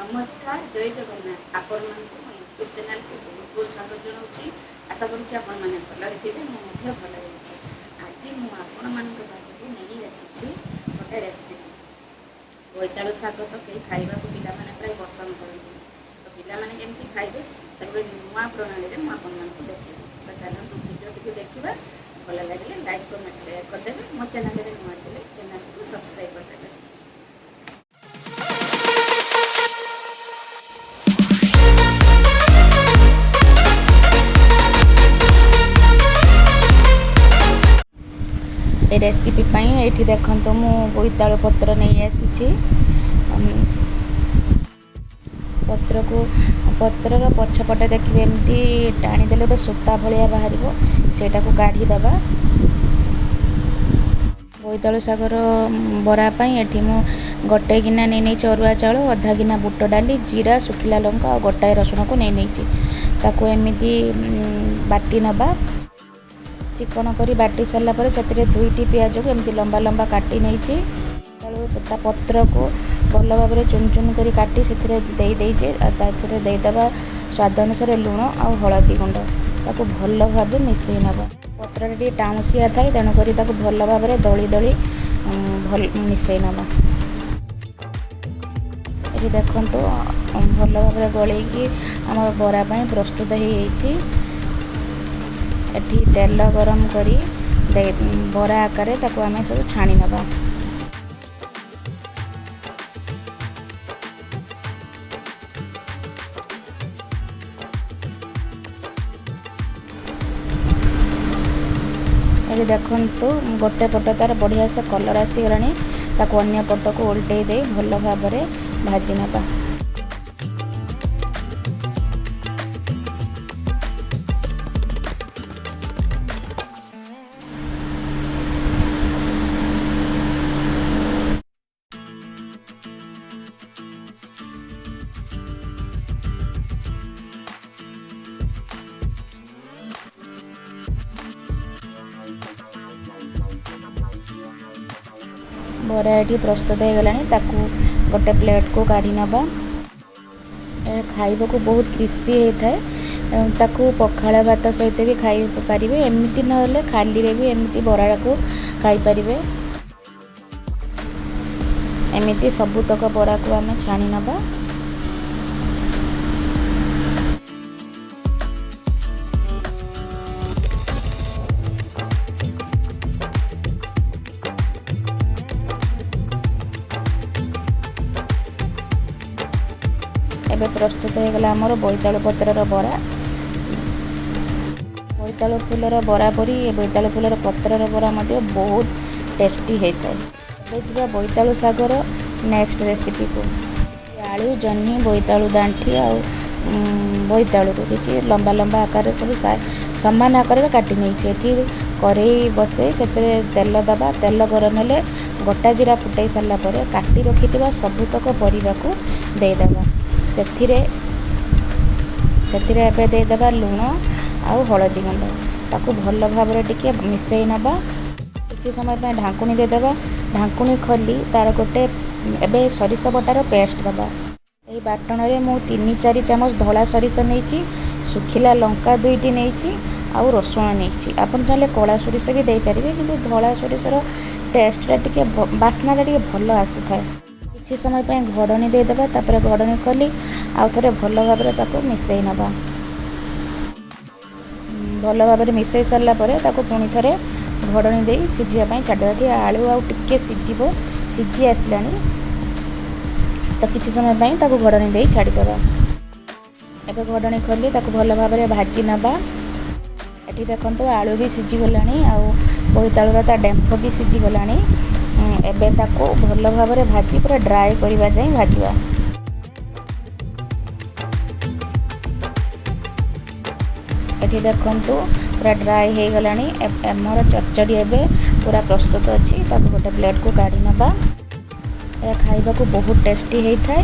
नमस्कार जय जगन्नाथ आपण यूट्यूब चैनल को बहुत बहुत स्वागत जनाऊँगी। आशा करुँच आपण मैंने भल थे मुझे भल रही। आज मुझे नहीं आसी गोटे रेसिपी बोईतालु शाग तो कई खावा पिला प्राय पसंद करते तो पिलाने केमती खाइबे गोटे नुआ प्रणाली में आपको देखी तो चलते भिडियो टी देखा भल लगे लाइक कमेंट शेयर करदे मो चैनल में नुआ थे चैनल को सब्सक्राइब करदे। ए रेसिपी ये देखो मु बोईतालु पत्र नहीं आसी पत्रर पछपटे देखिए एमती टाणीदे गोटे सूता भाया बाहर सेटा को काढ़ीदे। बोईतालु शागर बरापाई ये मु गोटे गिना नहीं अरुआ चाउल अधा गिना बुट डाली जीरा सुखिला लंका और गोटाए रसुण को नहीं एमती बाटी नबा चिकन करी बाटी सारा पर से दुईटी पियाज को एमती लंबा लंबा काटी नहीं पत्र को भल भाव में चुन चुन कर काटी से देदेबा स्वाद अनुसार लुण आ हलदी गुंड ताको भल भाव मिसई नवा। पत्र टी टाउसिया थाए तेणुक भल भाव में दली दली भल मिसई नवा। ये देखो भल भाव में गलैकी आम बरापाई प्रस्तुत हो एठी तेल गरम करी बरा आकार आम सब छाणी नवा। ये देखो गोटे पट तार बढ़िया से कलर आसीगला अन्य पट को उल्टे दे भल भाव में भाजी नवा। बरा ये प्रस्तुत हो गला गोटे प्लेट को काढ़ी नवा। खाइबा को बहुत क्रिस्पी होता है ताकू पखाल भात सहित भी खाई पारे एमती ना खाली रे भी एमती बरा को खाई पारे एमती सबुतक बरा को आम छाणी नवा। एबे प्रस्तुत हो गला आमर बोईतालु पत्रर बरा। बोईतालु फूलर बरा परी बोईतालु फूलर पत्रर बरा मध्य बहुत टेस्टी होता है। एबे जिबा बोईतालु शागर नेक्स्ट रेसिपी को आलू जह्नी बोईतालु दांठी आ बोईतालु को किसी लंबा लंबा आकार सब सामान आकार काटी नहीं करेई बसई से तेल दबा तेल गरम हेले गोटा जीरा फुटाई सारा पर काटी रखि सबुतक परिवा को देदेबा सेथिरे एबे देदेबा लुण आउ हलदी गुंड ताकू भल भाव में टिके मिसई नबा। किसी समय पे ढांकुणी देदेबा ढांकुणी खोली तार गोटे एबे सरिष बटार पेस्ट दबा। यही बाटण रे मु 3-4 चामच धला सरिष नहीं सुखिला लंका 2टी नहीं आउ रसुण नहीं आपन चाहे कला सोरिष भी दे पारे कि धला सोरिषर टेस्टा टी बास्ना टी भल आसी था। किसी समय पे घोड़नी देदेबा तापर घोड़नी खोली आउ थे भल भाव में मिसई नबा। भल भाव में मिसई सारा पर पुणी थे घोड़नी दे सीझापी छाड़ा आलू आउ टिके सीझी आसला तो किसी समय पे घोड़नी दे छाड़ीदे। एबे घोड़नी खोली भल भाव में भाजी नबा। ये देखो आलू भी सीझीगला आउ बोईतालुर ता डेम्फ भी सीझीगला एबे ताको भल भाव में भाजी पूरा ड्राए करवा जाए भाजवा। ये देखो पूरा ड्राए हो गला मोर चचड़ी एबे पूरा प्रस्तुत अच्छी गोटे प्लेट को काढ़ी नबा। यह खाइबा को बहुत टेस्टी होता है।